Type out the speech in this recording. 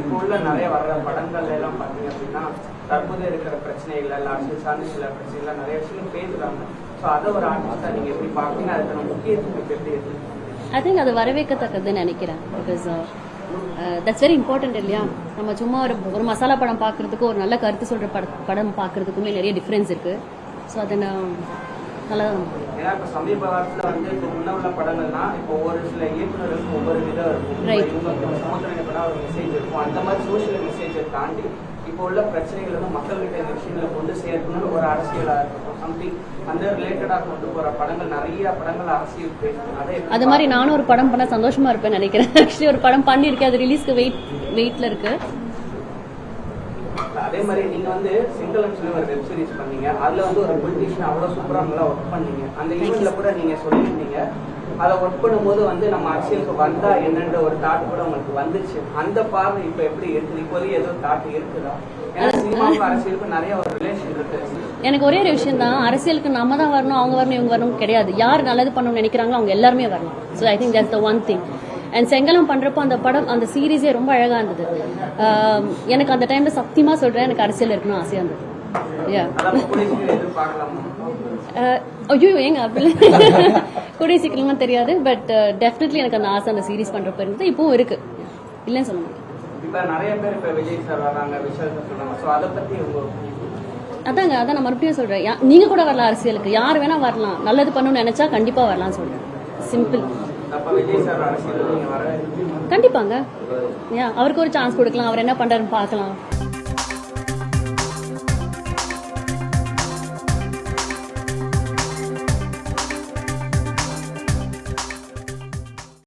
இப்போ உள்ள நிறைய வர்ற படங்கள்ல எல்லாம் பாத்தீங்க அப்படின்னா தற்போது இருக்கிற பிரச்சனைகள் அரசியல் சார்ந்த சில பிரச்சனைகள் நிறைய விஷயம் பேசுறாங்க. ஸோ அதை ஒரு ஆர்டிஸ்டா நீங்க எப்படி பாக்குறீங்க, அதுக்கான முக்கியத்துவம் எப்படி இருக்கு? ஐ திங்க் அது வரவேற்கத்தக்கதுன்னு நினைக்கிறேன். பிகாஸ் தட்ஸ் வெரி இம்பார்ட்டன்ட் இல்லையா? நம்ம சும்மா ஒரு மசாலா படம் பார்க்கறதுக்கும் ஒரு நல்ல கருத்து சொல்ற படம் பார்க்கறதுக்குமே நிறைய டிஃபரன்ஸ் இருக்கு. ஸோ அதை நான் நல்லா ஏன்னா இப்போ சமீப காலத்தில் வந்து இப்போ முன்ன உள்ள படங்கள்னா இப்போ ஒரு சில இயக்குநர்களுக்கு ஒவ்வொரு விதம் இருக்கும். இவங்களுக்கு சமுத்திரம் படம் ஒரு மெசேஜ் இருக்கும். அந்த மாதிரி சோசியல் மெசேஜை தாண்டி இப்போ உள்ள பிரச்சனைகள் வந்து மக்கள்கிட்ட இந்த விஷயங்களை கொண்டு சேர்க்கணும்னு ஒரு அரசியலாக இருக்கட்டும் சம்திங் அந்த ரிலேட்டடாக கொண்டு போகிற படங்கள் நிறைய படங்கள் அரசியல் பேசும். அது மாதிரி நானும் ஒரு படம் பண்ண சந்தோஷமா இருப்பேன்னு நினைக்கிறேன். ஆக்சுவலி ஒரு படம் பண்ணியிருக்கேன், அது ரிலீஸ்க்கு வெயிட்ல இருக்கு. அதே மாதிரி நீங்க வந்து சிங்களம் சொல்லி ஒரு வெப் சீரிஸ் பண்ணீங்க. அதுல வந்து ஒரு பொலிட்டிஷியன் அவ்வளவு சூப்பரா நல்லா ஒர்க் பண்ணீங்க. அந்த ஈவெண்ட்ல கூட நீங்க சொல்லியிருந்தீங்க அதை ஒர்க் பண்ணும்போது வந்து நம்ம அரசியலுக்கு வந்தா என்னன்ற ஒரு தாட் கூட உங்களுக்கு வந்துச்சு. அந்த பார்வை இப்ப எப்படி இருக்குது? இப்போதைக்கு ஏதோ தாட் இருக்குதா? ஏன்னா சினிமாவுக்கு அரசியலுக்கு நிறைய ஒரு ரிலேஷன் இருக்கு. எனக்கு ஒரே ஒரு விஷயம் தான், அரசியலுக்கு நம்ம தான் வரணும், அவங்க வரணும், இவங்க வரணும் கிடையாது. யார் நல்லது பண்ணணும்னு நினைக்கிறாங்களோ அவங்க எல்லாருமே வரணும். So I think that's the one thing. And செங்கலம் பண்றப்போ அந்த படம் அந்த சீரீஸே ரொம்ப அழகா இருந்தது. எனக்கு அந்த டைம்ல சத்தியமா சொல்றேன், எனக்கு அரசியல் இருக்கணும் ஆசையா இருந்தது. ஐயோ ஏங்க அப்படி கூடிய சீக்கிரமா தெரியாது. பட் டெஃபினெட்லி எனக்கு அந்த ஆசை அந்த சீரீஸ் பண்றப்ப இருந்தது, இப்பவும் இருக்கு, இல்லைன்னு சொல்ல முடியும். அதான் நான் மறுபடியும் சொல்றேன், நீங்க கூட வரலாம் அரசியலுக்கு, யார் வேணா வரலாம், நல்லது பண்ணணும்னு நினைச்சா கண்டிப்பா வரலாம்னு சொல்றேன். சிம்பிள். கண்டிப்பாங்க, அவருக்கு ஒரு சான்ஸ் கொடுக்கலாம், அவர் என்ன பண்றாருன்னு பார்க்கலாம்.